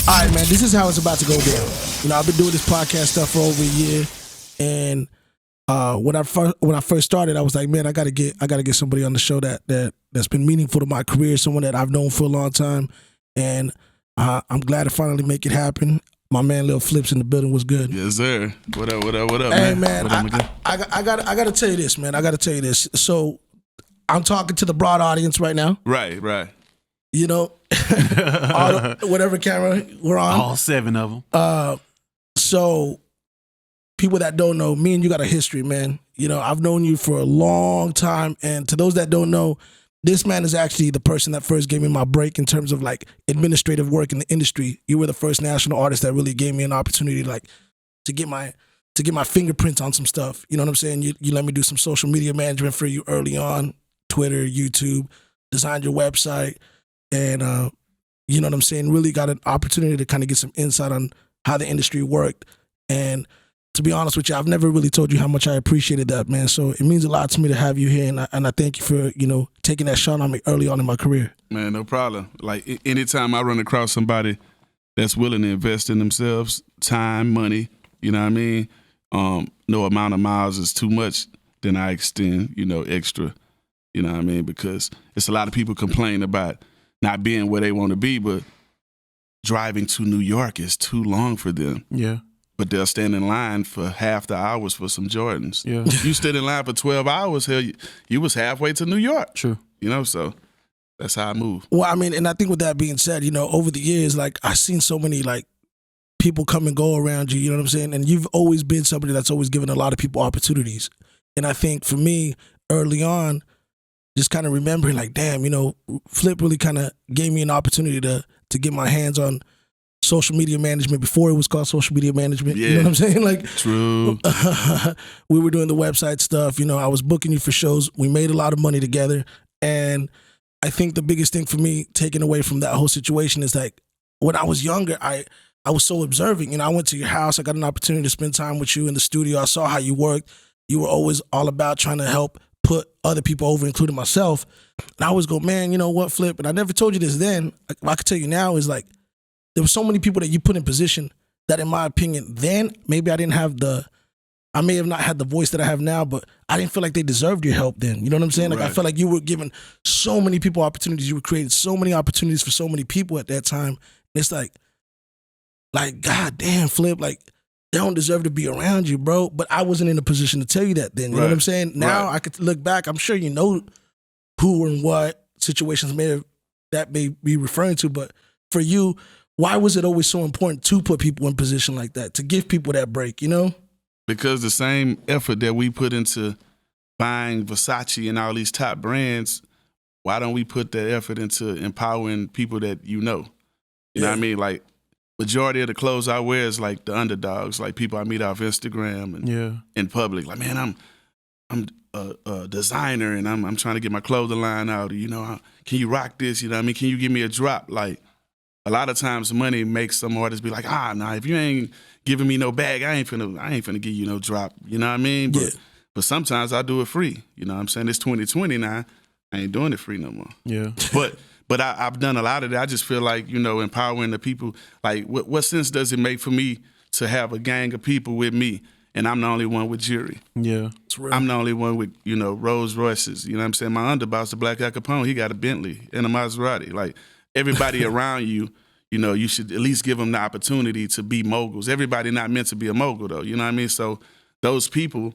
All right, man, this is how it's about to go down. You know, I've been doing this podcast stuff for over a year, and when I first started, I was like, man, I gotta get somebody on the show that's been meaningful to my career, someone that I've known for a long time, and I'm glad to finally make it happen. My man, Lil Flips in the building. Was good. Yes, sir. What up? What up? What up, Hey, man? I gotta tell you this, man. I gotta tell you this. So, I'm talking to the broad audience right now. Right. You know, whatever camera we're on. All 7 of them. So, people that don't know, me and you got a history, man. You know, I've known you for a long time. And to those that don't know, this man is actually the person that first gave me my break in terms of like administrative work in the industry. You were the first national artist that really gave me an opportunity to get my fingerprints on some stuff. You know what I'm saying? You let me do some social media management for you early on, Twitter, YouTube, designed your website. And, you know what I'm saying, really got an opportunity to kind of get some insight on how the industry worked. And to be honest with you, I've never really told you how much I appreciated that, man. So it means a lot to me to have you here. And I thank you for, you know, taking that shot on me early on in my career. Man, no problem. Like, anytime I run across somebody that's willing to invest in themselves, time, money, you know what I mean? No amount of miles is too much, then I extend, you know, extra, you know what I mean? Because it's a lot of people complain about not being where they want to be, but driving to New York is too long for them. Yeah. But they'll stand in line for half the hours for some Jordans. Yeah. You stood in line for 12 hours, hell, you was halfway to New York. True. You know, so that's how I move. Well, I mean, and I think with that being said, you know, over the years, like, I've seen so many, like, people come and go around you, you know what I'm saying? And you've always been somebody that's always given a lot of people opportunities. And I think for me, early on, just kind of remembering, like, damn, you know, Flip really kind of gave me an opportunity to get my hands on social media management before it was called social media management. Yeah. You know what I'm saying? Like, True. We were doing the website stuff. You know, I was booking you for shows. We made a lot of money together. And I think the biggest thing for me taking away from that whole situation is, like, when I was younger, I was so observing. You know, I went to your house. I got an opportunity to spend time with you in the studio. I saw how you worked. You were always all about trying to help put other people over, including myself. And I always go, man, you know what, Flip? And I never told you this then. What I could tell you now is, like, there were so many people that you put in position that, in my opinion, then maybe I may have not had the voice that I have now, but I didn't feel like they deserved your help then. You know what I'm saying? Like, Right. I felt like you were giving so many people opportunities. You were creating so many opportunities for so many people at that time. And it's like, God damn, Flip, like, they don't deserve to be around you, bro. But I wasn't in a position to tell you that then. You know what I'm saying? Now I could look back. I'm sure you know who and what situations may be referring to. But for you, why was it always so important to put people in position like that, to give people that break, you know? Because the same effort that we put into buying Versace and all these top brands, why don't we put that effort into empowering people that you know? You know what I mean? Like, majority of the clothes I wear is like the underdogs, like people I meet off Instagram and in public. Like, man, I'm a designer and I'm trying to get my clothing line out. You know, can you rock this? You know what I mean? Can you give me a drop? Like, a lot of times money makes some artists be like, nah, if you ain't giving me no bag, I ain't finna give you no drop. You know what I mean? But sometimes I do it free. You know what I'm saying? It's 2020 now. I ain't doing it free no more. Yeah. But I've done a lot of that. I just feel like, you know, empowering the people. Like, what sense does it make for me to have a gang of people with me and I'm the only one with jury? Yeah. I'm the only one with, you know, Rolls Royces. You know what I'm saying? My underboss, the Black Al Capone, he got a Bentley and a Maserati. Like, everybody around you, you know, you should at least give them the opportunity to be moguls. Everybody not meant to be a mogul, though. You know what I mean? So those people,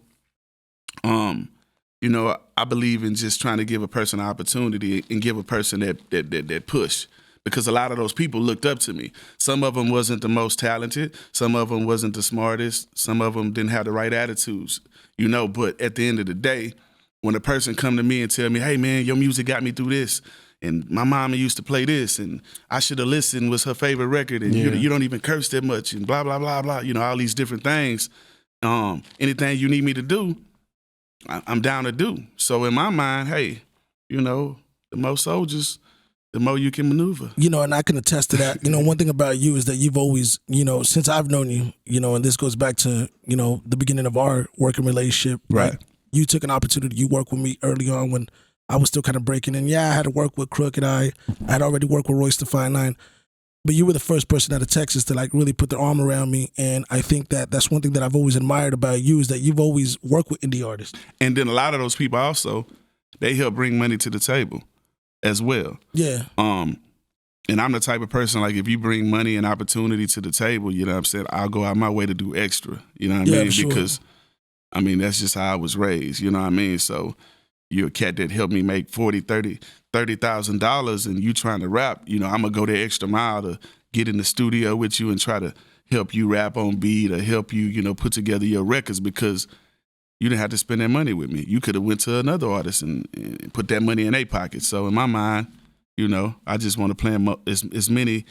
you know, I believe in just trying to give a person an opportunity and give a person that push. Because a lot of those people looked up to me. Some of them wasn't the most talented. Some of them wasn't the smartest. Some of them didn't have the right attitudes, you know. But at the end of the day, when a person come to me and tell me, hey, man, your music got me through this, and my mama used to play this, and I should have listened was her favorite record, and you don't even curse that much, and blah, blah, blah, blah, you know, all these different things. Anything you need me to do, I'm down to do. So in my mind, hey, you know, the more soldiers, the more you can maneuver. You know, and I can attest to that. You know, one thing about you is that you've always, you know, since I've known you, you know, and this goes back to, you know, the beginning of our working relationship. Right. You took an opportunity. You worked with me early on when I was still kind of breaking in. Yeah, I had to work with Crook and I had already worked with Royce the 5'9". But you were the first person out of Texas to like really put their arm around me, and I think that that's one thing that I've always admired about you is that you've always worked with indie artists. And then a lot of those people also, they help bring money to the table as well. Yeah. And I'm the type of person, like, if you bring money and opportunity to the table, you know what I'm saying, I'll go out my way to do extra, you know what I mean? Sure. Because, I mean, that's just how I was raised, you know what I mean? So you're a cat that helped me make $30,000 and you trying to rap, you know, I'm going to go the extra mile to get in the studio with you and try to help you rap on beat or help you, you know, put together your records because you didn't have to spend that money with me. You could have went to another artist and put that money in their pocket. So in my mind, you know, I just want to plant as many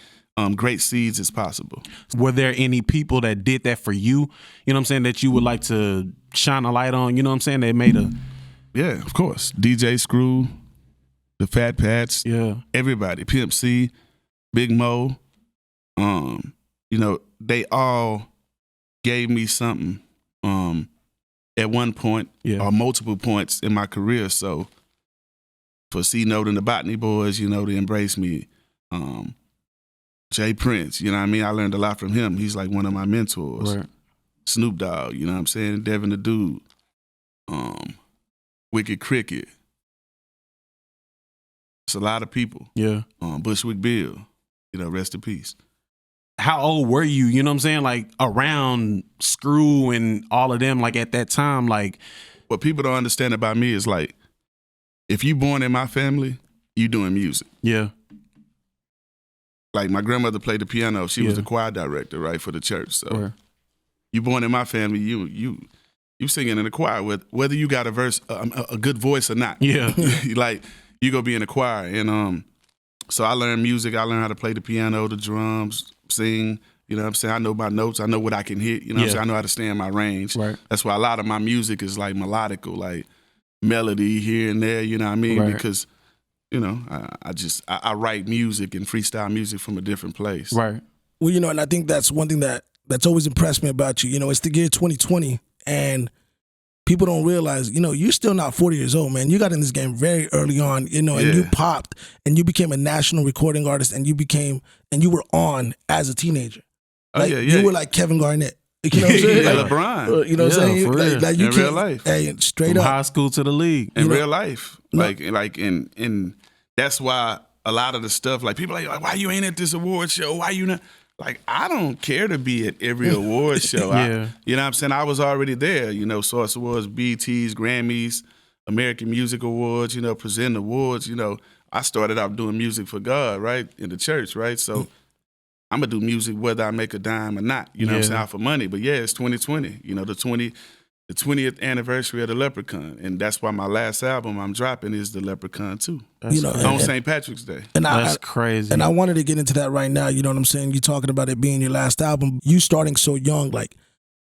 great seeds as possible. Were there any people that did that for you? You know what I'm saying? That you would like to shine a light on? You know what I'm saying? They made a... Yeah, of course. DJ Screw, the Fat Pats, everybody, Pimp C, Big Mo. You know, they all gave me something at one point or multiple points in my career. So for C-Note and the Botany Boys, you know, they embraced me. Jay Prince, you know what I mean? I learned a lot from him. He's like one of my mentors. Right. Snoop Dogg, you know what I'm saying? Devin the Dude. Wicked Cricket. It's a lot of people. Yeah. Bushwick Bill, you know, rest in peace. How old were you? You know what I'm saying? Like around Screw and all of them, like at that time, like. What people don't understand about me is like, if you born in my family, you doing music. Yeah. Like my grandmother played the piano. She was the choir director, right, for the church. So you born in my family, you singing in the choir whether you got a verse, a good voice or not. Yeah. Like you go be in the choir. And so I learned music. I learned how to play the piano, the drums, sing. You know what I'm saying? I know my notes. I know what I can hit. You know what I'm saying? I know how to stay in my range. Right. That's why a lot of my music is like melodical, like melody here and there. You know what I mean? Right. Because, you know, I write music and freestyle music from a different place. Right. Well, you know, and I think that's one thing that's always impressed me about you. You know, it's the year 2020, and people don't realize, you know, you're still not 40 years old, man. You got in this game very early on, you know, and you popped, and you became a national recording artist, and you were on as a teenager. Like, you were like Kevin Garnett. You know what I'm saying? Like like, LeBron. You know what I'm saying? For real. Like you in real life. Hey, straight From up. high school to the league. In real life. Like, and that's why a lot of the stuff, like people are like, why you ain't at this award show? Why you not? Like, I don't care to be at every award show. You know what I'm saying? I was already there, you know, Source Awards, BETs, Grammys, American Music Awards, you know, presenting awards. You know, I started out doing music for God, right, in the church, right? So I'm going to do music whether I make a dime or not, you know what I'm saying, out for money. But yeah, it's 2020, you know, the 20th anniversary of the Leprechaun. And that's why my last album I'm dropping is the Leprechaun 2. You know, on St. Patrick's Day. And that's crazy. And I wanted to get into that right now. You know what I'm saying? You talking about it being your last album. You starting so young, like,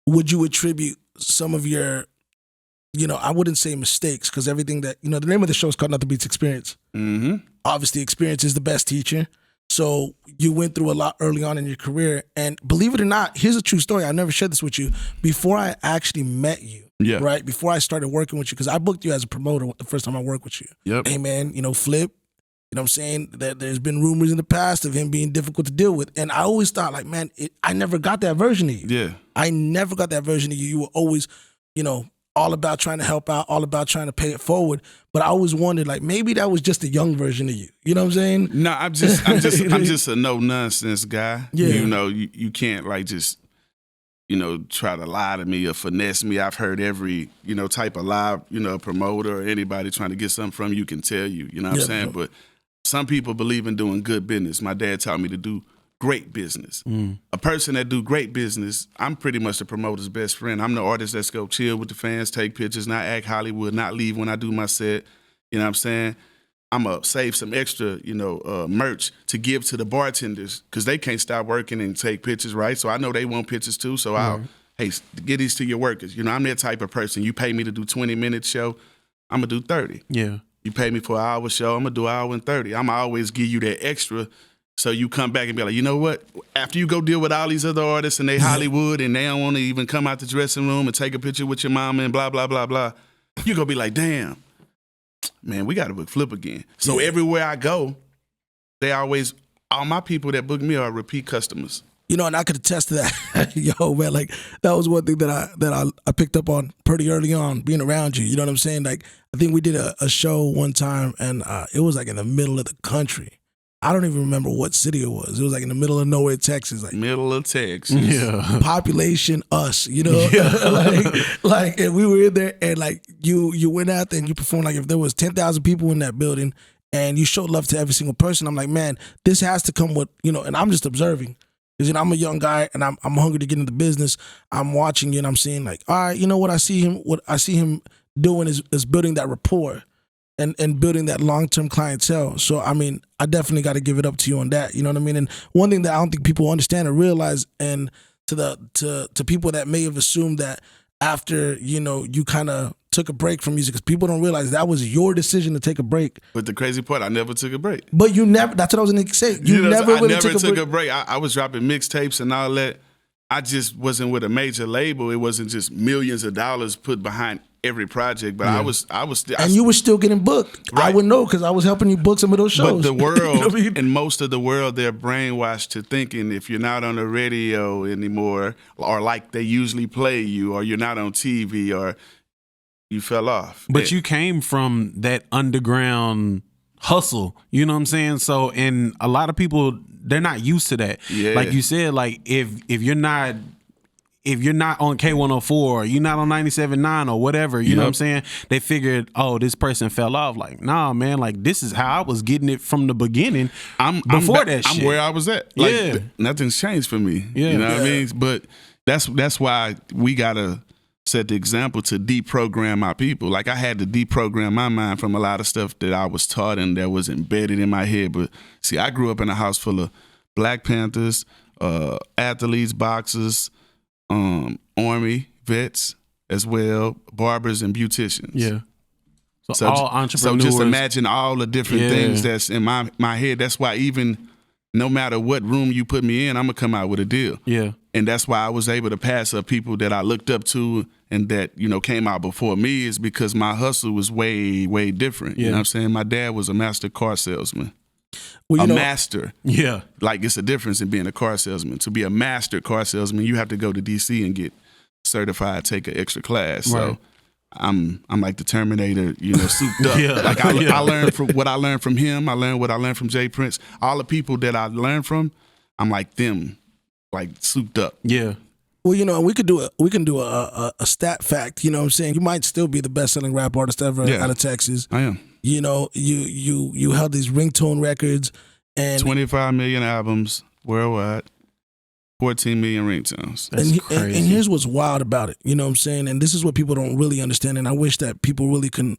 would you attribute some of your, you know, I wouldn't say mistakes, because everything that, you know, the name of the show is called Nothing Beats Experience. Mm-hmm. Obviously, experience is the best teacher. So you went through a lot early on in your career. And believe it or not, here's a true story. I never shared this with you. Before I actually met you, right? Before I started working with you, because I booked you as a promoter the first time I worked with you. Yep. Hey, man, you know, Flip, you know what I'm saying? There's been rumors in the past of him being difficult to deal with. And I always thought, like, man, I never got that version of you. Yeah. I never got that version of you. You were always, you know, all about trying to help out, all about trying to pay it forward. But I always wondered, like, maybe that was just a young version of you. You know what I'm saying? No, I'm just a no nonsense guy. Yeah. You know, you can't like just, you know, try to lie to me or finesse me. I've heard every, you know, type of lie, you know, promoter or anybody trying to get something from you can tell you. You know what I'm saying? But some people believe in doing good business. My dad taught me to do great business. A person that do great business, I'm pretty much the promoter's best friend. I'm the artist that's go chill with the fans, take pictures, not act Hollywood, not leave when I do my set. You know what I'm saying? I'm going to save some extra, you know, merch to give to the bartenders because they can't stop working and take pictures, right? So I know they want pictures too. So I'll, hey, get these to your workers. You know, I'm that type of person. You pay me to do 20-minute show, I'm going to do 30. Yeah. You pay me for an hour show, I'm going to do an hour and 30. I'm going to always give you that extra. So you come back and be like, you know what? After you go deal with all these other artists and they Hollywood and they don't want to even come out the dressing room and take a picture with your mama and blah, blah, blah, blah, you going to be like, damn, man, we got to book Flip again. So everywhere I go, they always all my people that book me are repeat customers. You know, and I could attest to that. Yo, man, like that was one thing that I picked up on pretty early on being around you. You know what I'm saying? Like I think we did a show one time and it was like in the middle of the country. I don't even remember what city it was. It was like in the middle of nowhere, Texas. Like Middle of Texas. Yeah. population us, you know? like and we were in there and like you went out there and you performed like if there was 10,000 people in that building and you showed love to every single person. I'm like, man, this has to come with, you know, and I'm just observing. Because, you know, I'm a young guy and I'm hungry to get into business. I'm watching you and I'm seeing like, all right, you know what I see him doing is building that rapport and building that long-term clientele. So, I mean, I definitely got to give it up to you on that. You know what I mean? And one thing that I don't think people understand or realize, and to people that may have assumed that after, you know, you kind of took a break from music, because people don't realize that was your decision to take a break. But the crazy part, I never took a break. But you never, that's what I was going to say. I never took a break. I was dropping mixtapes and all that. I just wasn't with a major label. It wasn't just millions of dollars put behind every project, but I was still. And you were still getting booked. Right. I would know because I was helping you book some of those shows. But the world, You know what I mean? and most of the world, they're brainwashed to thinking if you're not on the radio anymore, or like they usually play you, or you're not on TV, or you fell off. But you came from that underground hustle, you know what I'm saying? So, and a lot of people, they're not used to that. Yeah. Like you said, like if you're not on K104 or you're not on 97.9 or whatever, you know what I'm saying? They figured, oh, this person fell off. Like, nah, man, like this is how I was getting it from the beginning. I'm where I was at. Like, Yeah. nothing's changed for me. Yeah. You know what I mean? But that's why we gotta set the example to deprogram our people. Like I had to deprogram my mind from a lot of stuff that I was taught and that was embedded in my head. But see, I grew up in a house full of Black Panthers, athletes, boxers, Army vets as well, barbers and beauticians. Yeah. So all entrepreneurs. So just imagine all the different things that's in my head. That's why even no matter what room you put me in, I'm gonna come out with a deal. Yeah. And that's why I was able to pass up people that I looked up to and that, you know, came out before me, is because my hustle was way, way different. Yeah. You know what I'm saying? My dad was a master car salesman. Well, master. Yeah. Like it's a difference in being a car salesman. To be a master car salesman, you have to go to DC and get certified, take an extra class. Right. So I'm like the Terminator, you know, souped up. Yeah. Like I learned from what I learned from him. I learned what I learned from Jay Prince. All the people that I learned from, I'm like them, like souped up. Yeah. Well, you know, we can do a stat fact. You know what I'm saying? You might still be the best-selling rap artist ever out of Texas. I am. You know, you held these ringtone records and 25 million albums worldwide, 14 million ringtones. That's crazy. And here's what's wild about it. You know what I'm saying? And this is what people don't really understand. And I wish that people really can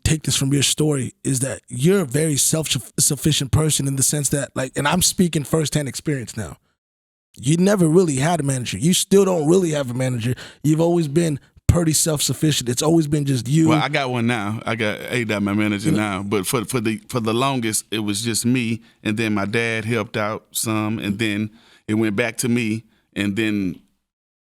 take this from your story, is that you're a very self-sufficient person in the sense that, like, and I'm speaking firsthand experience now. You never really had a manager. You still don't really have a manager. You've always been pretty self-sufficient. It's always been just you. Well, I got one now. I got A-Dot, my manager now. But for the longest, it was just me, and then my dad helped out some, and then it went back to me, and then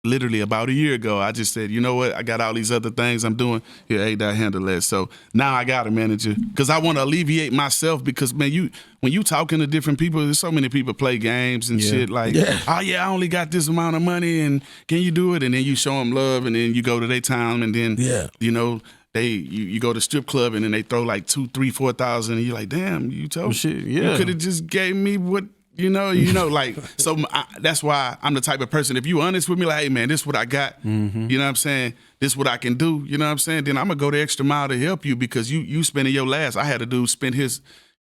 literally about a year ago, I just said, you know what? I got all these other things I'm doing. Here, A-Dot, handle that. So now I got a manager because I want to alleviate myself, because, man, when you talking to different people, there's so many people play games and shit like, oh, yeah, I only got this amount of money, and can you do it? And then you show them love, and then you go to their town, and then, you know, you go to strip club, and then they throw like 2,000, 3,000, 4,000, and you're like, damn, you told shit, you could have just gave me what. You know, like, so that's why I'm the type of person, if you honest with me, like, hey, man, this is what I got, you know what I'm saying? This is what I can do, you know what I'm saying? Then I'm going to go the extra mile to help you, because you spending your last. I had a dude spend his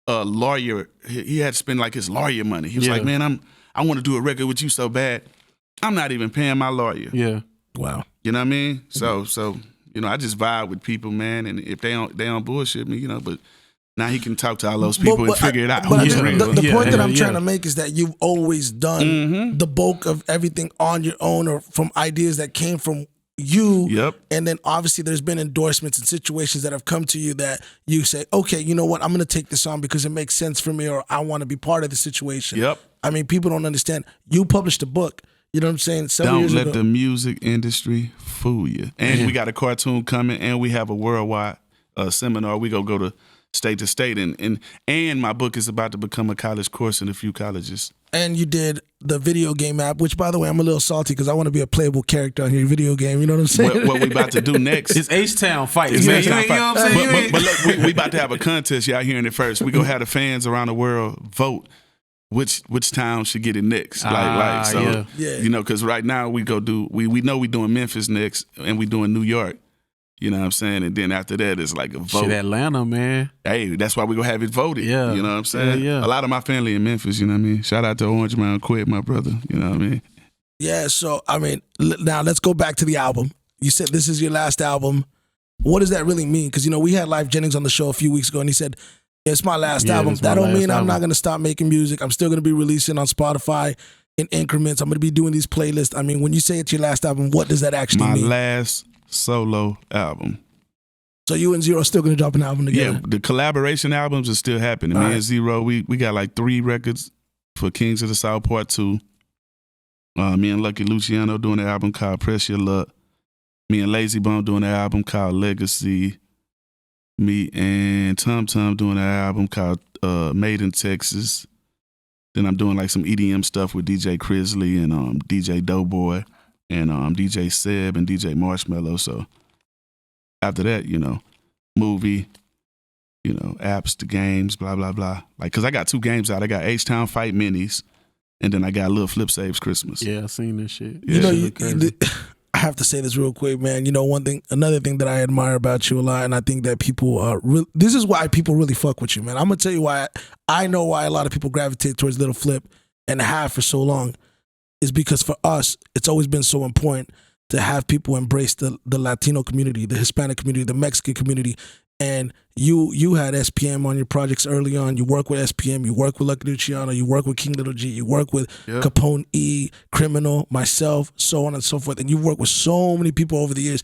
lawyer, he had to spend like his lawyer money. He was like, man, I want to do a record with you so bad, I'm not even paying my lawyer. Yeah. Wow. You know what I mean? So you know, I just vibe with people, man, and if they don't bullshit me, you know, but now he can talk to all those people and figure it out. But Who's the real. point that I'm trying to make is that you've always done the bulk of everything on your own, or from ideas that came from you. Yep. And then obviously there's been endorsements and situations that have come to you that you say, okay, you know what? I'm going to take this on because it makes sense for me, or I want to be part of the situation. Yep. I mean, people don't understand. You published a book. You know what I'm saying? Don't let the music industry fool you. And we got a cartoon coming, and we have a worldwide seminar. We go to state to state, and my book is about to become a college course in a few colleges. And you did the video game app, which, by the way, I'm a little salty because I want to be a playable character on your video game. You know what I'm saying? What we about to do next? It's H-Town fights. It's Man. H-Town You know what I'm saying? But look, we about to have a contest. Y'all hearing it first. We gonna have the fans around the world vote which town should get it next. Yeah. You know, because right now we know we doing Memphis next, and we doing New York. You know what I'm saying? And then after that, it's like a vote. Shit, Atlanta, man. Hey, that's why we gonna have it voted. Yeah. You know what I'm saying? Yeah. A lot of my family in Memphis, you know what I mean? Shout out to Orange Mountain Quid, my brother. You know what I mean? Yeah, so, I mean, now let's go back to the album. You said this is your last album. What does that really mean? Because, you know, we had Life Jennings on the show a few weeks ago, and he said, it's my last album. That don't mean I'm not going to stop making music. I'm still going to be releasing on Spotify in increments. I'm going to be doing these playlists. I mean, when you say it's your last album, what does that actually mean? My last solo album. So you and Zero are still going to drop an album together? Yeah, the collaboration albums are still happening. Me and Zero, we got like 3 records for Kings of the South Part 2. Me and Lucky Luciano doing an album called Press Your Luck. Me and Lazy Bone doing an album called Legacy. Me and Tum Tum doing an album called Made in Texas. Then I'm doing like some EDM stuff with DJ Crisley and DJ Doughboy and DJ Seb and DJ Marshmello. So after that, you know, movie, you know, apps, the games, blah, blah, blah. Like, because I got 2 games out. I got H-Town Fight Minis, and then I got Lil Flip Saves Christmas. Yeah, I seen this shit. Yeah. You know, I have to say this real quick, man. You know, another thing that I admire about you a lot, and I think that people are this is why people really fuck with you, man. I'm gonna tell you why. I know why a lot of people gravitate towards Little Flip and have for so long, is because for us, it's always been so important to have people embrace the Latino community, the Hispanic community, the Mexican community. And you had SPM on your projects early on. You work with SPM, you work with Lucky Luciano, you work with King Little G, you work with Capone E, Criminal, myself, so on and so forth. And you've worked with so many people over the years.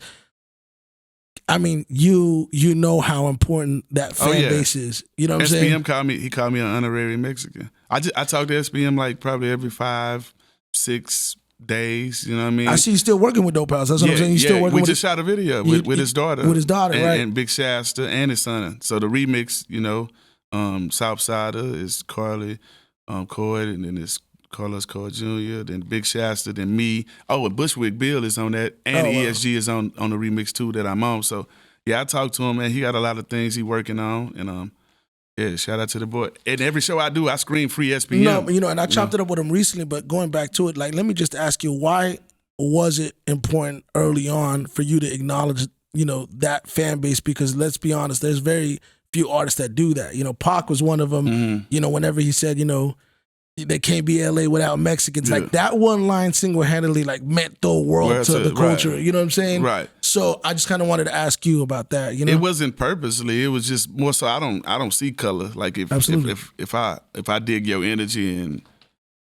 I mean, you know how important that fan base is. You know what I'm saying? SPM called me an honorary Mexican. I talk to SPM like probably every 5-6 days, you know what I mean? I see you still working with Dope House. That's what I'm saying. You still working we with just shot a video with his daughter. With his daughter, right. And Big Shasta and his son. So the remix, you know, Southsider is Carly Coyd, and then it's Carlos Coyd Jr., then Big Shasta, then me. Oh, and Bushwick Bill is on that, and ESG is on the remix too that I'm on. So yeah, I talked to him, man. He got a lot of things he working on, and yeah, shout out to the boy. And every show I do, I scream free SPM. No, you know, and I chopped it up with him recently, but going back to it, like, let me just ask you, why was it important early on for you to acknowledge, you know, that fan base? Because let's be honest, there's very few artists that do that. You know, Pac was one of them. Mm-hmm. You know, whenever he said, you know, they can't be LA without Mexicans. Yeah. Like, that one line single-handedly like meant the world to the culture. Right. You know what I'm saying? Right. So I just kind of wanted to ask you about that. You know, it wasn't purposely. It was just more so. I don't see color. Like if I dig your energy and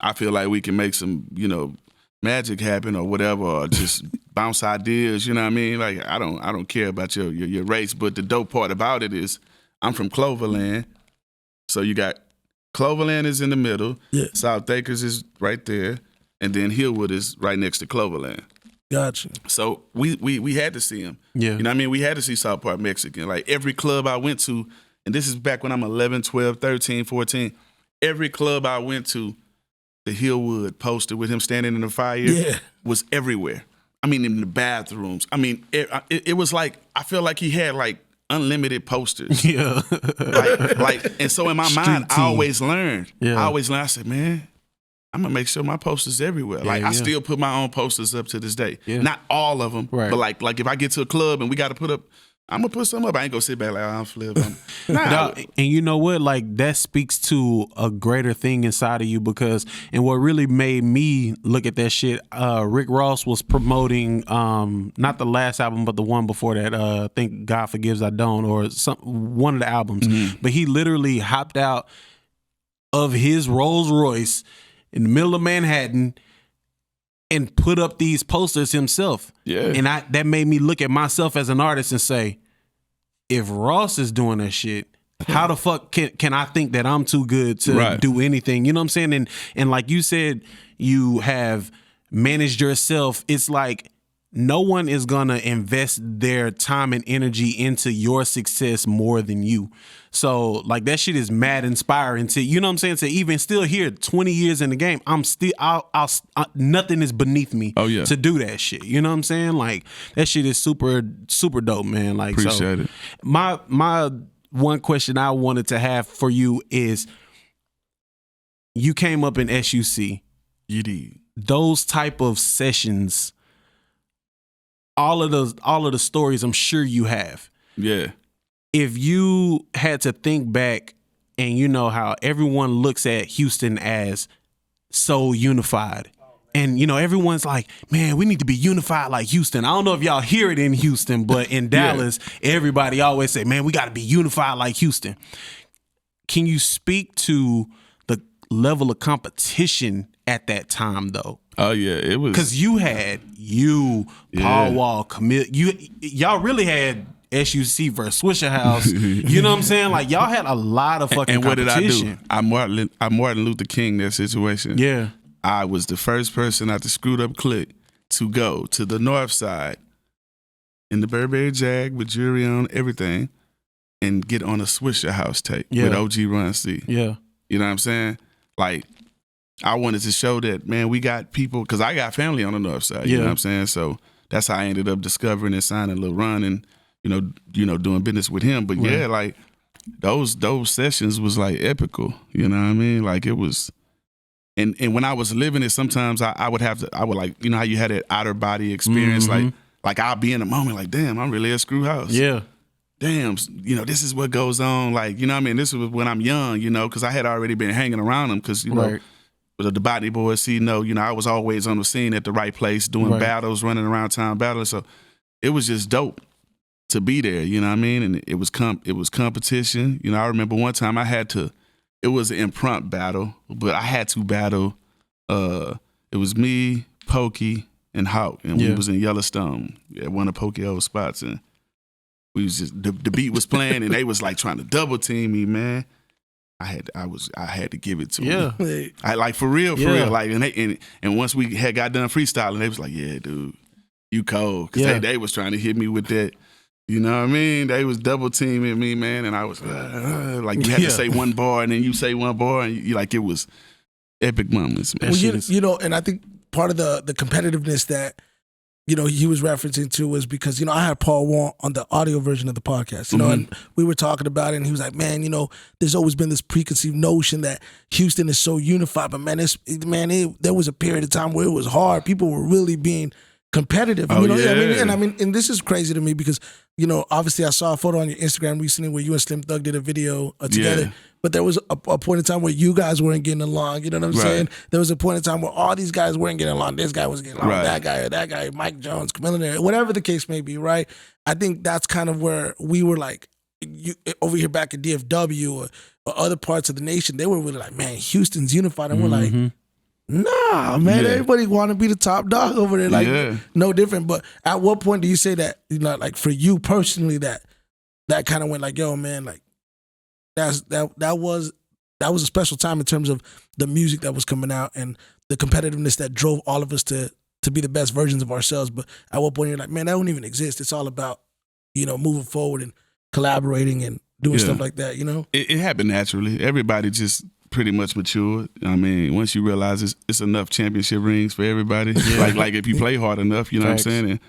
I feel like we can make some, you know, magic happen or whatever, or just bounce ideas. You know what I mean? Like I don't care about your race. But the dope part about it is I'm from Cloverland, so you got. Cloverland is in the middle. Yeah. South Acres is right there, and then Hillwood is right next to Cloverland. Gotcha. So we had to see him. Yeah. You know what I mean? We had to see South Park Mexican. Like every club I went to, and this is back when I'm 11, 12, 13, 14, every club I went to, the Hillwood poster with him standing in the fire was everywhere. I mean, in the bathrooms. I mean, it was like, I feel like he had like unlimited posters. Yeah. like, and so in my mind, I always learned. Yeah. I said, man, I'm gonna make sure my posters everywhere. Yeah, like I still put my own posters up to this day. Yeah. Not all of them, but like if I get to a club and we got to put up, I'm gonna put some up. I ain't gonna sit back like I'm Flip. Nah. And you know what? Like that speaks to a greater thing inside of you because, and what really made me look at that shit. Rick Ross was promoting not the last album, but the one before that. I think God Forgives I Don't, or one of the albums. Mm-hmm. But he literally hopped out of his Rolls Royce in the middle of Manhattan and put up these posters himself. Yeah. And that made me look at myself as an artist and say, if Ross is doing that shit, how the fuck can I think that I'm too good to do anything? You know what I'm saying? And like you said, you have managed yourself. It's like no one is gonna invest their time and energy into your success more than you. So like that shit is mad inspiring to, you know what I'm saying? To even still here 20 years in the game, I'm still nothing is beneath me to do that shit. You know what I'm saying? Like that shit is super super dope, man. Like Appreciate it. My one question I wanted to have for you is, you came up in SUC. You did. Those type of sessions, all of the stories I'm sure you have. Yeah. If you had to think back, and you know how everyone looks at Houston as so unified, and you know everyone's like, man, we need to be unified like Houston. I don't know if y'all hear it in Houston, but in Dallas, everybody always say, man, we got to be unified like Houston. Can you speak to the level of competition at that time though? Oh yeah, it was, because you had Paul Wall, Camille. Y'all really had SUC versus Swisher House. You know what I'm saying? Like y'all had a lot of fucking and what competition. did I do? I Martin Luther King that situation. Yeah. I was the first person out the Screwed Up Clique to go to the north side in the Burberry Jag with jewelry on, everything, and get on a Swisher House tape with OG Run C. Yeah. You know what I'm saying? Like, I wanted to show that, man, we got people, because I got family on the north side. You know what I'm saying? So that's how I ended up discovering and signing Lil Run and, you know, doing business with him. But yeah, like those sessions was like epical. You know what I mean? Like it was. And when I was living it, sometimes I would like, you know how you had that outer body experience, like I'll be in the moment like, damn, I'm really at Screw House. Yeah. Damn, you know, this is what goes on. Like, you know what I mean? This was when I'm young, you know, because I had already been hanging around them because, you know, with the Botany Boys, you know, I was always on the scene at the right place, doing battles, running around town battling. So it was just dope to be there, you know what I mean? And it was competition. You know, I remember one time it was an impromptu battle, but I had to battle. It was me, Pokey, and Hawk, and we was in Yellowstone at one of Pokey old spots, and we was just the beat was playing, and they was like trying to double team me, man. I had to give it to them. I like for real, like, and once we had got done freestyling, they was like, yeah, dude, you cold, because they was trying to hit me with that. You know what I mean? They was double teaming me, man, and I was like, you had to say one bar, and then you say one bar, and you like, it was epic moments, man. Well, you know, and I think part of the competitiveness that, you know, he was referencing to was because, you know, I had Paul Wall on the audio version of the podcast, you know, and we were talking about it, and he was like, man, you know, there's always been this preconceived notion that Houston is so unified, but there was a period of time where it was hard. People were really being competitive. You know, I mean, and this is crazy to me because, you know, obviously I saw a photo on your Instagram recently where you and Slim Thug did a video together. But there was a point in time where you guys weren't getting along. You know what I'm saying? There was a point in time where all these guys weren't getting along. This guy was getting along with that guy, Mike Jones, Camilla, whatever the case may be, right? I think that's kind of where we were like, over here back in DFW or other parts of the nation, they were really like, man, Houston's unified. And we're like, nah, man, everybody want to be the top dog over there. Like, no different. But at what point do you say that, you know, like for you personally, that kind of went like, yo, man, like that was a special time in terms of the music that was coming out and the competitiveness that drove all of us to be the best versions of ourselves. But at what point you're like, man, that don't even exist. It's all about, you know, moving forward and collaborating and doing stuff like that, you know? It happened naturally. Everybody just pretty much matured. I mean, once you realize it's enough championship rings for everybody, like if you play hard enough, you know what I'm saying? And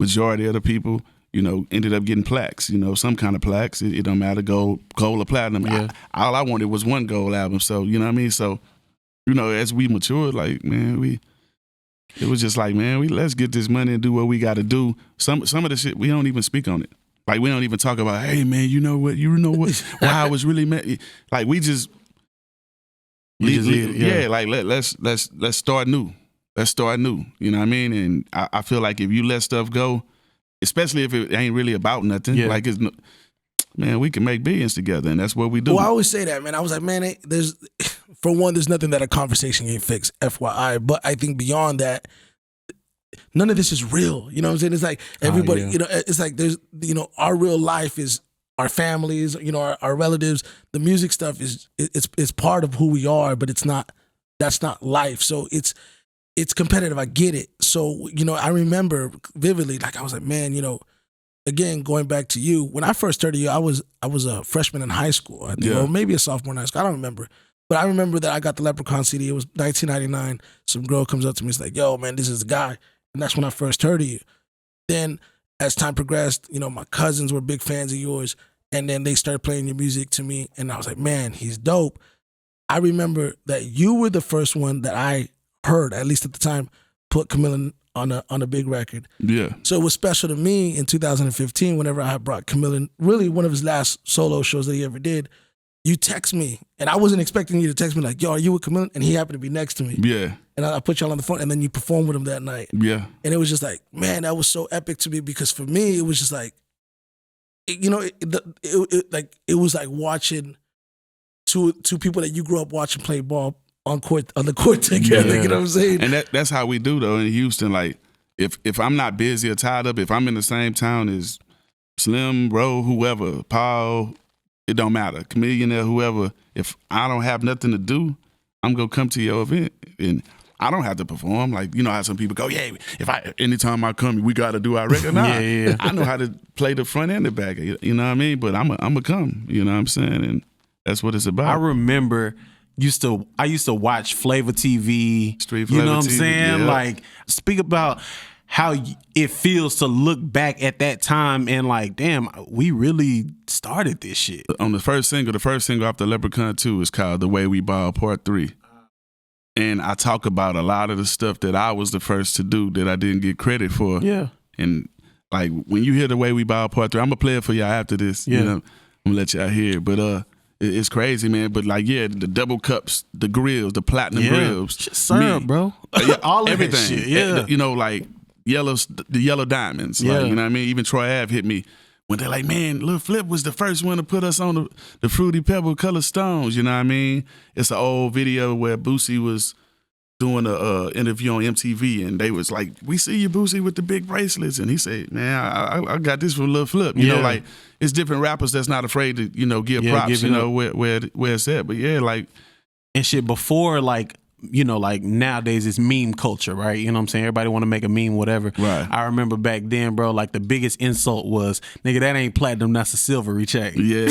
majority of the people, you know, ended up getting plaques, you know, some kind of plaques. It don't matter, gold or platinum. All I wanted was one gold album. So, you know what I mean? So, you know, as we matured, like, man, it was just like, man, let's get this money and do what we got to do. Some of the shit, we don't even speak on it. Like, we don't even talk about, hey, man, you know what, why I was really mad. Like, we just, like, let's start new. Let's start new. You know what I mean? And I feel like if you let stuff go, especially if it ain't really about nothing, like man, we can make billions together, and that's what we do. Well, I always say that, man. I was like, man, there's nothing that a conversation can't fix, FYI. But I think beyond that, none of this is real. You know what I'm saying? It's like everybody, you know, it's like there's, you know, our real life is our families, you know, our relatives. The music stuff is part of who we are, but that's not life. So it's it's competitive. I get it. So, I remember vividly, like I was like, man, again, going back to you, when I first heard of you, I was a freshman in high school, I think, or maybe a sophomore in high school. I don't remember. But I remember that I got the Leprechaun CD. It was 1999. Some girl comes up to me. It's like, yo, man, this is the guy. And that's when I first heard of you. Then as time progressed, my cousins were big fans of yours. And then they started playing your music to me. And I was like, man, he's dope. I remember that you were the first one that I heard, at least at the time, put Camilla on a big record. Yeah. So it was special to me in 2015 whenever I brought Camilla, really one of his last solo shows that he ever did. You text me, and I wasn't expecting you to text me like, yo, are you with Camilla? And he happened to be next to me. Yeah. And I put y'all on the phone, and then you performed with him that night. Yeah. And it was just like, man, that was so epic to me, because for me, it was just like, it was like watching two people that you grew up watching play ball on the court together. Yeah. You know what I'm saying? And that's how we do though in Houston. Like if I'm not busy or tied up, if I'm in the same town as Slim, Ro, whoever, Paul, it don't matter, Chameleon or whoever, if I don't have nothing to do, I'm gonna come to your event. And I don't have to perform. Like, how some people go, yeah, anytime I come, we got to do our record. Nah, Yeah. I know how to play the front and the back. You know what I mean? But I'm a come. You know what I'm saying? And that's what it's about. I remember I used to watch Flavor TV. Street You know Flavor what I'm TV, saying? yeah. Like, speak about how it feels to look back at that time and like, damn, we really started this shit. On the first single off the Leprechaun 2 is called The Way We Ball Part 3. And I talk about a lot of the stuff that I was the first to do that I didn't get credit for. Yeah. And like when you hear The Way We Ball Part 3, I'm gonna play it for y'all after this. Yeah. I'm gonna let y'all hear it. But it's crazy, man. But like, yeah, the double cups, the grills, the platinum grills, syrup, bro. All of everything. that shit. Yeah. Like the yellow diamonds. Yeah. Like, you know what I mean? Even Troy Ave hit me when they're like, man, Lil Flip was the first one to put us on the Fruity Pebble Color Stones. You know what I mean? It's an old video where Boosie was doing a interview on MTV, and they was like, we see you, Boosie, with the big bracelets. And he said, man, I got this from Lil Flip. You know, like, it's different rappers that's not afraid to, give props, where it's at. But yeah, like. And shit, before, like, like nowadays it's meme culture, right? You know what I'm saying? Everybody want to make a meme, whatever. Right. I remember back then, bro, like the biggest insult was, nigga, that ain't platinum, that's a silvery check. Yeah.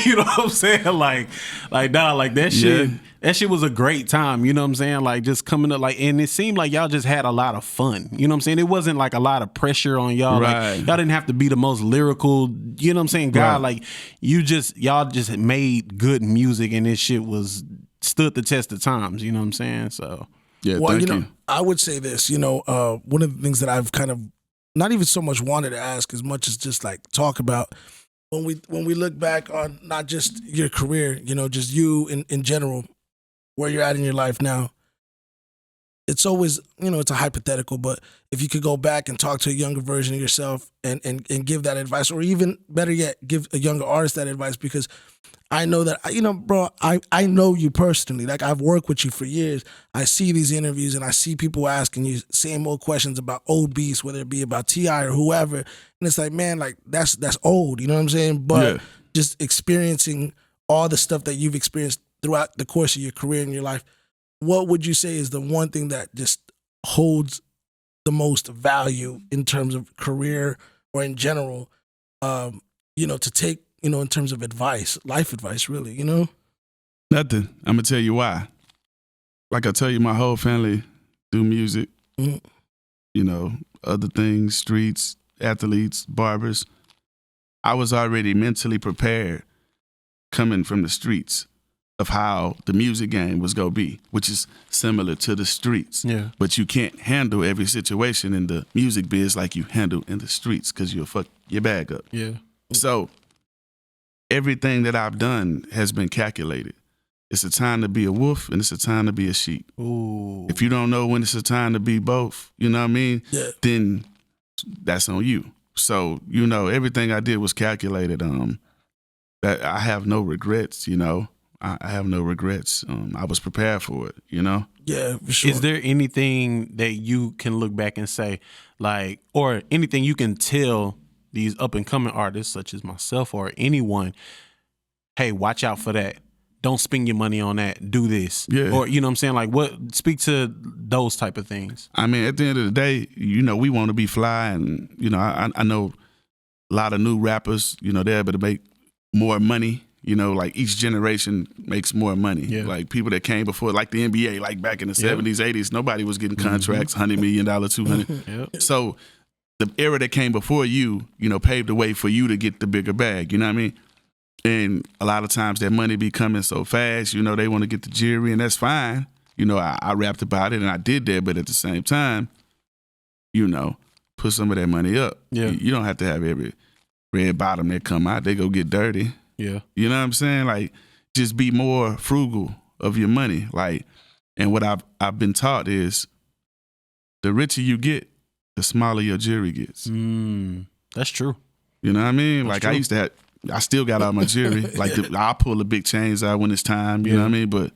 You know what I'm saying? Like, nah, like that shit, that shit was a great time. You know what I'm saying? Like just coming up, like, and it seemed like y'all just had a lot of fun. You know what I'm saying? It wasn't like a lot of pressure on y'all. Right. Like, y'all didn't have to be the most lyrical, you know what I'm saying, guy. Right. Like y'all just made good music, and this shit stood the test of times, you know what I'm saying? So yeah, well, thank you. I would say this, one of the things that I've kind of not even so much wanted to ask as much as just like talk about when we look back on not just your career, just you in general, where you're at in your life now. It's always, it's a hypothetical, but if you could go back and talk to a younger version of yourself and give that advice, or even better yet, give a younger artist that advice, because I know that, bro, I know you personally. Like, I've worked with you for years. I see these interviews and I see people asking you same old questions about old beats, whether it be about T.I. or whoever. And it's like, man, like that's old, you know what I'm saying? But just experiencing all the stuff that you've experienced throughout the course of your career and your life, what would you say is the one thing that just holds the most value in terms of career or in general, to take, in terms of advice, life advice, really, Nothing. I'm going to tell you why. Like I tell you, my whole family do music, other things, streets, athletes, barbers. I was already mentally prepared coming from the streets of how the music game was going to be, which is similar to the streets. Yeah. But you can't handle every situation in the music biz like you handle in the streets, because you'll fuck your bag up. Yeah. So everything that I've done has been calculated. It's a time to be a wolf and it's a time to be a sheep. Ooh. If you don't know when it's a time to be both, you know what I mean? Yeah. Then that's on you. So, everything I did was calculated. That I have no regrets, I have no regrets. I was prepared for it, Yeah, for sure. Is there anything that you can look back and say, like, or anything you can tell these up and coming artists such as myself or anyone, hey, watch out for that. don't spend your money on that. Do this. Yeah. Or, you know what I'm saying? Like, speak to those type of things. I mean, at the end of the day, we want to be fly, and I know a lot of new rappers. They're able to make more money. Like each generation makes more money. Yeah. Like people that came before, like the NBA, like back in the 70s, 80s, nobody was getting contracts, $100 million, $200. Yep. So the era that came before you, paved the way for you to get the bigger bag. You know what I mean? And a lot of times that money be coming so fast, they want to get the jewelry, and that's fine. I rapped about it and I did that, but at the same time, put some of that money up. Yeah. You don't have to have every red bottom that come out. They go get dirty. Yeah. You know what I'm saying? Like, just be more frugal of your money. Like, and what I've been taught is the richer you get, the smaller your jewelry gets. That's true. You know what I mean? That's Like, true. I still got all my jewelry. Like, I'll pull the big chains out when it's time. You know what I mean? But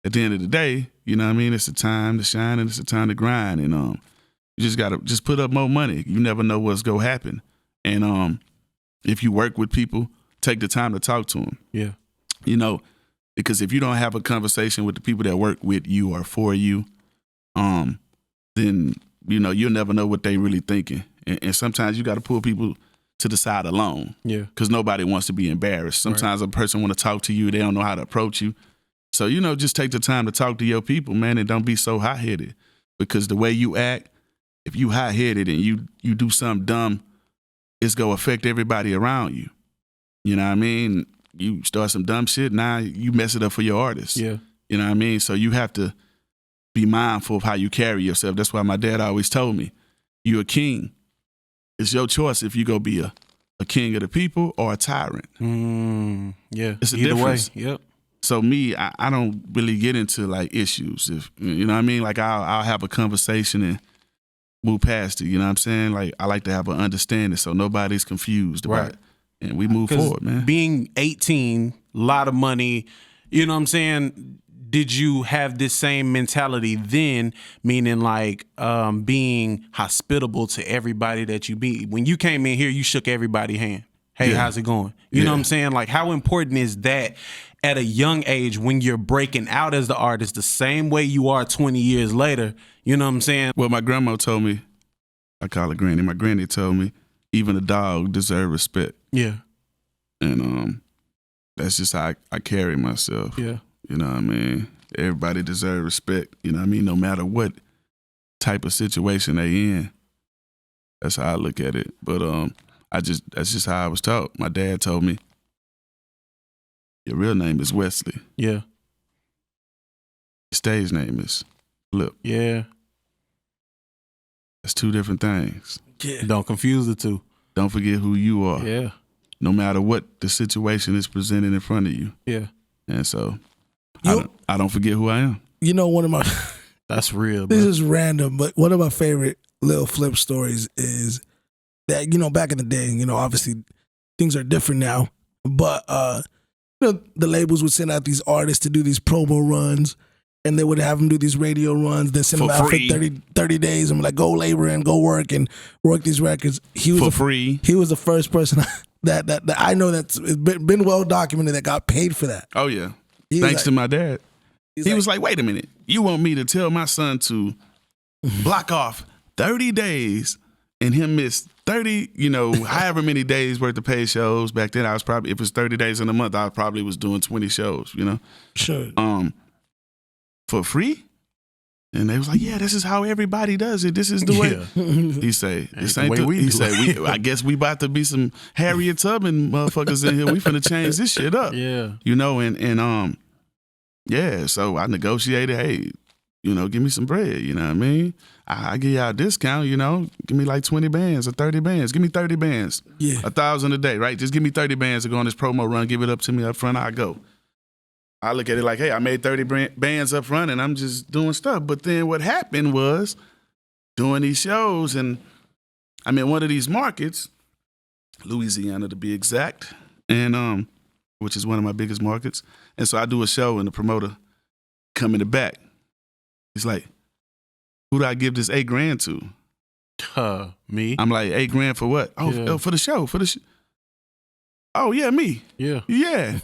at the end of the day, you know what I mean? It's the time to shine and it's the time to grind. And you just gotta put up more money. You never know what's gonna happen. And if you work with people, take the time to talk to them. Yeah. Because if you don't have a conversation with the people that work with you or for you, then you'll never know what they really thinking. And sometimes you got to pull people to the side alone. Yeah. Because nobody wants to be embarrassed. Sometimes a person want to talk to you, they don't know how to approach you. So just take the time to talk to your people, man, and don't be so hot-headed. Because the way you act, if you hot-headed and you do something dumb, it's gonna affect everybody around you. You know what I mean? You start some dumb shit, now you mess it up for your artist. Yeah. You know what I mean? So you have to be mindful of how you carry yourself. That's why my dad always told me, you're a king. It's your choice if you go be a king of the people or a tyrant. Yeah. It's a Either difference. way. Yep. So me, I don't really get into like issues. If you know what I mean? Like I'll have a conversation and move past it. You know what I'm saying? Like I like to have an understanding so nobody's confused about it. And we move forward, man. Being 18, a lot of money, you know what I'm saying? Did you have this same mentality then, meaning like being hospitable to everybody that you meet? When you came in here, you shook everybody's hand. Hey, how's it going? You know what I'm saying? Like, how important is that at a young age when you're breaking out as the artist the same way you are 20 years later? You know what I'm saying? Well, my grandma told me, I call her Granny. My granny told me, even a dog deserves respect. Yeah. And that's just how I carry myself. Yeah. You know what I mean? Everybody deserves respect. You know what I mean? No matter what type of situation they in. That's how I look at it. But that's just how I was taught. My dad told me, your real name is Wesley. Yeah. Your stage name is Flip. Yeah. That's two different things. Yeah. Don't confuse the two. Don't forget who you are. Yeah. No matter what the situation is presented in front of you. Yeah. And so I don't forget who I am. One of my That's real, bro. this is random, but one of my favorite little Flip stories is that, back in the day, obviously things are different now, but the labels would send out these artists to do these promo runs, and they would have them do these radio runs, then send For them out free. for 30 days and like, go labor and go work these records. He was For free. He was the first person that I know that's been well documented that got paid for that. Oh, yeah. He was Thanks to my dad. He was like, wait a minute. You want me to tell my son to block off 30 days and him miss 30, however many days worth of paid shows. Back then, I was probably, if it's 30 days in a month, I probably was doing 20 shows, Sure. For free? And they was like, yeah, this is how everybody does it. This is the way. Yeah. He say, this Ain't ain't the way the, we he do say, it. I guess we about to be some Harriet Tubman motherfuckers in here. We finna change this shit up. Yeah. And yeah, so I negotiated, hey, give me some bread, you know what I mean? I give y'all a discount, give me like 20 bands or 30 bands. Give me 30 bands. Yeah. 1,000 a day, right? Just give me 30 bands to go on this promo run, give it up to me up front, I go. I look at it like, hey, I made 30 bands up front and I'm just doing stuff. But then what happened was doing these shows, and I'm in one of these markets, Louisiana to be exact, and which is one of my biggest markets. And so I do a show and the promoter come in the back. He's like, who do I give this $8,000 to? Me. I'm like, $8,000 for what? Oh, Yeah. for the show, Oh yeah, me. Yeah. Yeah.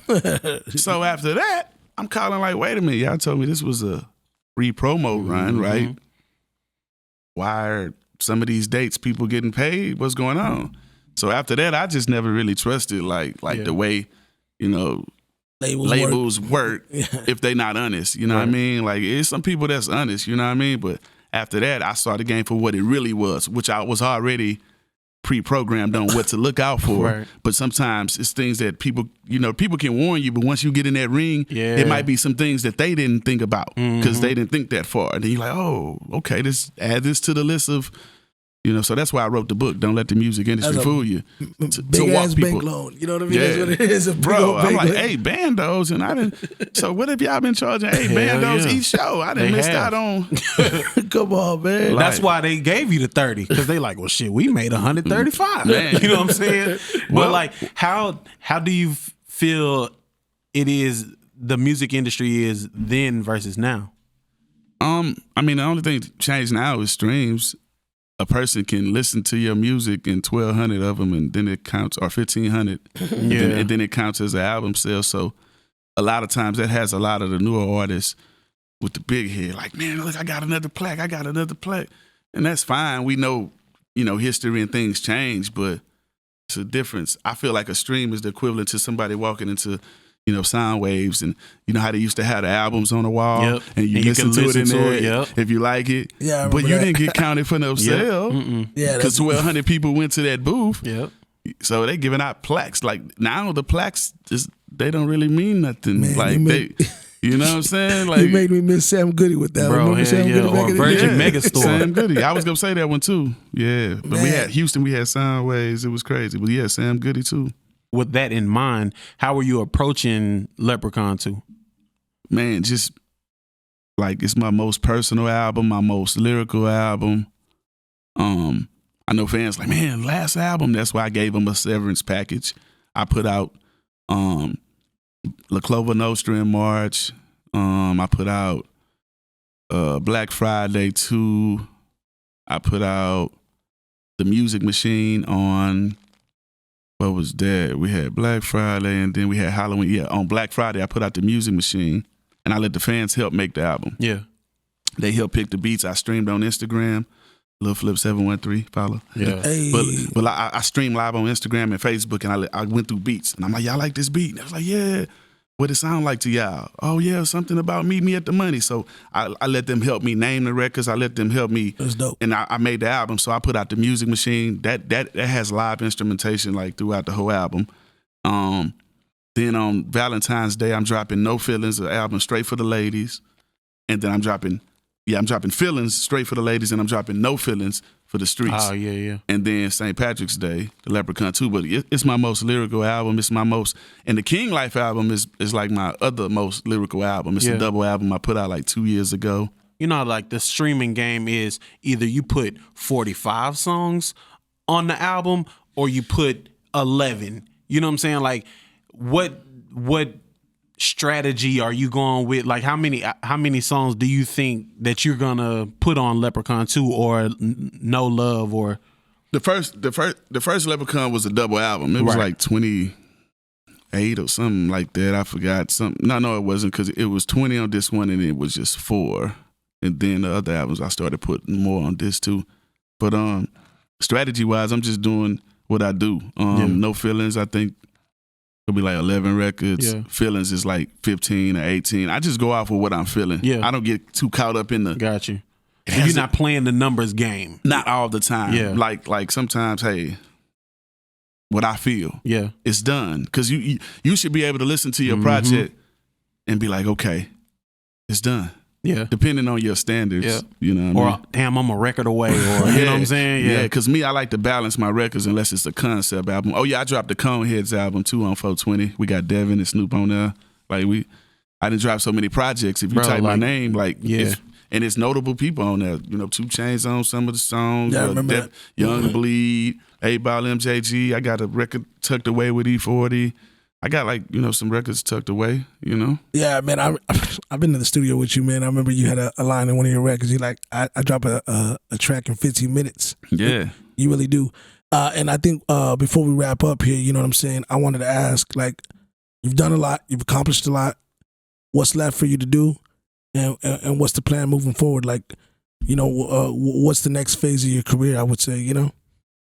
So after that, I'm calling like, wait a minute, y'all told me this was a free promo run, right? Why are some of these dates people getting paid? What's going on? So after that, I just never really trusted like the way, labels work if they not honest. You know what I mean? Like it's some people that's honest, you know what I mean? But after that, I saw the game for what it really was, which I was already pre-programmed on what to look out for. Right. But sometimes it's things that people can warn you, but once you get in that ring, it might be some things that they didn't think about because they didn't think that far. And then you're like, oh, okay, add this to the list of, so that's why I wrote the book, Don't Let the Music Industry Fool You. Big ass bank loan. You know what I mean? That's what it is. Bro, I'm like, hey, bandos. And I didn't, so what have y'all been charging? Hey, bandos each show. I didn't miss out on. Come on, man. That's why they gave you the 30. Because they like, well, shit, we made 135. Man. You know what I'm saying? But like, how do you feel it is, the music industry is then versus now? I mean, the only thing changed now is streams. A person can listen to your music in 1,200 of them, and then it counts, or 1,500, and then it counts as an album sale. So a lot of times that has a lot of the newer artists with the big head, like, man, look, I got another plaque. And that's fine. We know, history and things change, but it's a difference. I feel like a stream is the equivalent to somebody walking into sound waves, and how they used to have the albums on the wall, and you listen to it in there if you like it. Yeah, but you didn't get counted for no sale. Yeah, because 1,200 people went to that booth. Yep. So they giving out plaques. Like now, the plaques they don't really mean nothing. Man, like you know what I'm saying? Like you made me miss Sam Goody with that. Bro, remember Sam Goody or Virgin Megastore. Sam Goody. I was gonna say that one too. Yeah, but we had Houston. We had Soundwaves. It was crazy. But yeah, Sam Goody too. With that in mind, how were you approaching Leprechaun 2? Man, just like it's my most personal album, my most lyrical album. I know fans like, man, last album. That's why I gave them a severance package. I put out La Clover Nostra in March. I put out Black Friday 2. I put out The Music Machine on. What was that? We had Black Friday, and then we had Halloween. Yeah, on Black Friday, I put out The Music Machine, and I let the fans help make the album. Yeah. They helped pick the beats. I streamed on Instagram, Lil Flip 713, follow. Yeah. Hey. But I streamed live on Instagram and Facebook, and I went through beats. And I'm like, y'all like this beat? And I was like, yeah. What it sound like to y'all? Oh, yeah, something about Meet Me at the Money. So I let them help me name the records. I let them help me. That's dope. And I made the album. So I put out The Music Machine. That has live instrumentation like throughout the whole album. Then on Valentine's Day, I'm dropping No Feelings, an album straight for the ladies. And then I'm dropping Feelings straight for the ladies, and I'm dropping No Feelings for the streets. Oh, yeah. And then St. Patrick's Day, the Leprechaun 2. But it's my most lyrical album. It's my most, and the King Life album is like my other most lyrical album. It's a double album I put out like 2 years ago. Like the streaming game is either you put 45 songs on the album or you put 11. You know what I'm saying? Like what strategy are you going with? Like how many songs do you think that you're gonna put on Leprechaun 2 or No Love? Or the first Leprechaun was a double album. It was like 28 or something like that. I forgot something. No, it wasn't, because it was 20 on this one and it was just 4. And then the other albums I started putting more on this too. But strategy wise, I'm just doing what I do. No Feelings, I think it'll be like 11 records. Yeah. Feelings is like 15 or 18. I just go off of what I'm feeling. Yeah. I don't get too caught up in the. Got you. You're not playing the numbers game. Not all the time. Yeah. Like sometimes, hey, what I feel. Yeah. It's done. Because you should be able to listen to your project and be like, okay, it's done. Yeah. Depending on your standards. Yeah. You know what I mean? Damn, I'm a record away. Or you know what I'm saying? Yeah. Because me, I like to balance my records unless it's a concept album. Oh, yeah, I dropped the Coneheads album too on 420. We got Devin and Snoop on there. Like, I didn't drop so many projects. If you type my name, and it's notable people on there. 2 Chainz on some of the songs. Yeah, I remember that. Young Bleed, 8-Ball MJG. I got a record tucked away with E40. I got some records tucked away, Yeah, man, I've been to the studio with you, man. I remember you had a line in one of your records. You like, I drop a track in 15 minutes. Yeah. You really do. And I think before we wrap up here, you know what I'm saying, I wanted to ask, like, you've done a lot, you've accomplished a lot. What's left for you to do, and what's the plan moving forward? Like, you know, what's the next phase of your career? I would say, you know.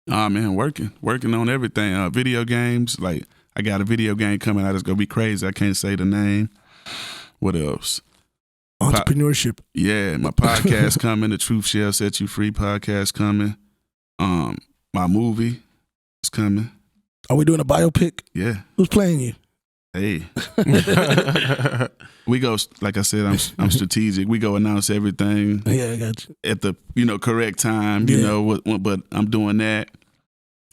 Man, working on everything. Video games, like I got a video game coming out. It's gonna be crazy. I can't say the name. What else? Entrepreneurship. Yeah, my podcast coming. The Truth Shall Set You Free podcast coming. My movie is coming. Are we doing a biopic? Yeah. Who's playing you? Hey. We go, like I said, I'm strategic. We go announce everything. Yeah, I got you. At the correct time. But I'm doing that.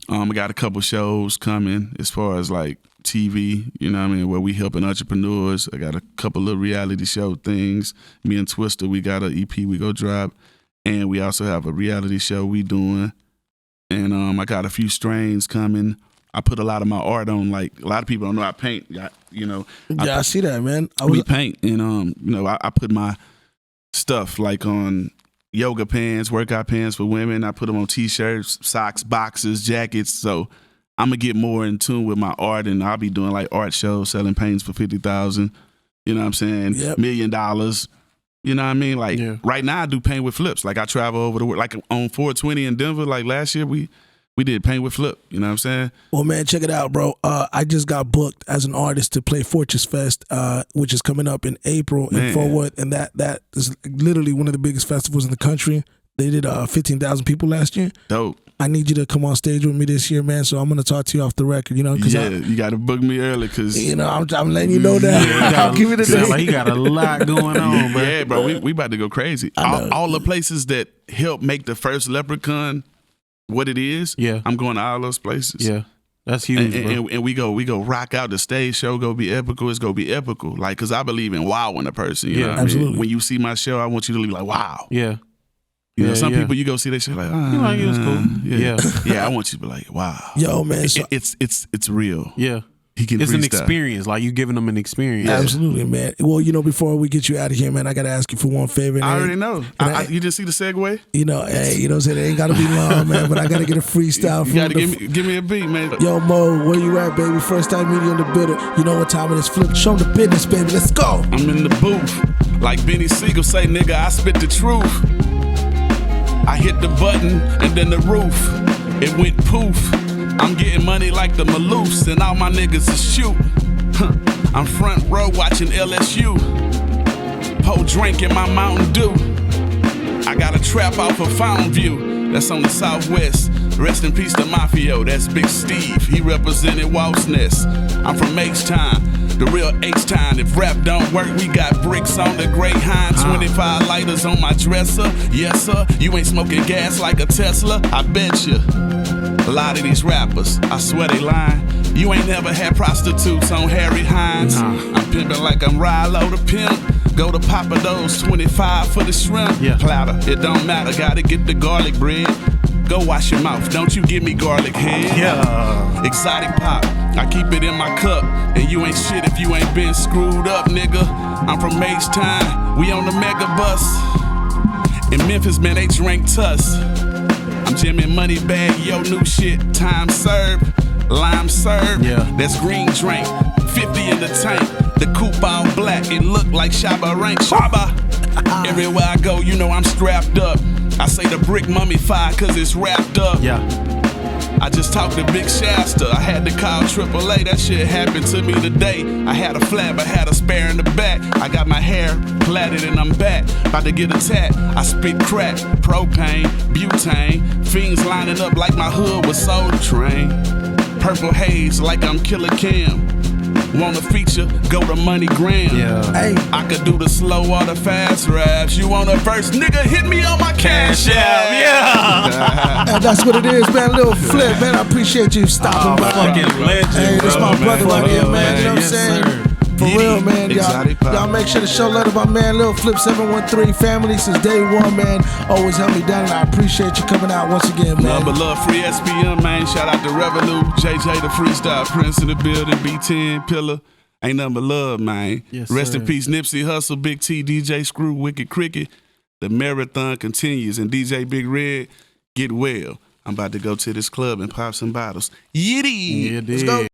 I got a couple shows coming as far as like TV. You know what I mean, where we helping entrepreneurs. I got a couple little reality show things. Me and Twister, we got an EP we go drop, and we also have a reality show we doing. And I got a few strains coming. I put a lot of my art on. Like a lot of people don't know I paint. I see that, man. We paint, and I put my stuff like on yoga pants, workout pants for women. I put them on t-shirts, socks, boxes, jackets. So I'm gonna get more in tune with my art, and I'll be doing like art shows, selling paintings for $50,000. You know what I'm saying? Yep. $1 million. You know what I mean? Like right now, I do paint with flips. Like I travel over the world. Like on 420 in Denver. Like last year, we did paint with flip. You know what I'm saying? Well, man, check it out, bro. I just got booked as an artist to play Fortress Fest, which is coming up in April in Fort Worth, and that is literally one of the biggest festivals in the country. They did 15,000 people last year. Dope. I need you to come on stage with me this year, man. So I'm gonna talk to you off the record, you know. You got to book me early, cause I'm letting you know that. I'll give you the sound like you got a lot going on, bro. Yeah, bro. We about to go crazy. All the places that helped make the first Leprechaun what it is. Yeah, I'm going to all those places. Yeah, that's huge, bro. And we go rock out. The stage show go be epical. It's gonna be epical. Like, cause I believe in wowing a person. You know what absolutely. I mean? When you see my show, I want you to be like, wow. Yeah. You know, some people you go see that shit like, it was cool. Yeah. I want you to be like, wow. Yo, man, it's real. Yeah. He can It's freestyle. an experience. Like you giving them an experience. Absolutely, man. Well, before we get you out of here, man, I gotta ask you for one favor. I already know. You just see the segue? Hey, you know what I'm saying? It ain't gotta be long, man, but I gotta get a freestyle You from gotta give me a beat, man. Yo, Mo, where you at, baby? First time meeting in the building. You know what time it is. Flip, show the business, baby. Let's go. I'm in the booth. Like Benny Siegel say, nigga, I spit the truth. I hit the button and then the roof. It went poof. I'm getting money like the Maloofs, and all my niggas is shoot. I'm front row watching LSU. Pour drink in my Mountain Dew. I got a trap off of Fountain View. That's on the southwest. Rest in peace to Mafio. That's Big Steve. He represented Walt's Nest. I'm from H-Town. The real H-Town. If rap don't work, we got bricks on the Greyhound. 25 lighters on my dresser. Yes, sir. You ain't smoking gas like a Tesla. I bet you. A lot of these rappers, I swear they lying. You ain't never had prostitutes on Harry Hines. I'm pimping like I'm Rilo the pimp. Go to Papa Do's, 25 for the shrimp platter. It don't matter, gotta get the garlic bread. Go wash your mouth, don't you give me garlic head. Yeah. Exotic pop, I keep it in my cup. And you ain't shit if you ain't been screwed up, nigga. I'm from H-Town, we on the mega bus. In Memphis, man, they drink Tuss. I'm jamming money bag, yo, new shit, time served. Lime served, that's green drink. 50 in the tank, the coupe all black. It look like Shabba Rank. Shabba. Everywhere I go, you know I'm strapped up. I say the brick mummified cause it's wrapped up. Yeah. I just talked to Big Shasta. I had to call AAA. That shit happened to me today. I had a flat, but had a spare in the back. I got my hair plaited and I'm back. About to get a tat. I spit crack, propane, butane. Fiends lining up like my hood was Soul Train. Purple haze like I'm Killer Cam. Want a feature? Go to MoneyGram. Yeah. Hey, I could do the slow or the fast raps. You want a verse? Nigga, hit me on my cash app. and that's what it is, man. Little Flip, man. I appreciate you stopping by. Fucking legend. Hey, this my brother right here, man. You know what I'm Yes, saying? sir. For real, man. Y'all make sure to show love to my man, Lil Flip 713 family since day one, man. Always held me down, and I appreciate you coming out once again, man. Love but love, free SPM, man. Shout out to Revolut, JJ the Freestyle Prince in the building, B10 Pillar. Ain't nothing but love, man. Yes, Rest sir. in peace, Nipsey Hussle, Big T, DJ Screw, Wicked Cricket. The marathon continues, and DJ Big Red, get well. I'm about to go to this club and pop some bottles. Yiddy! Yeah, Let's go.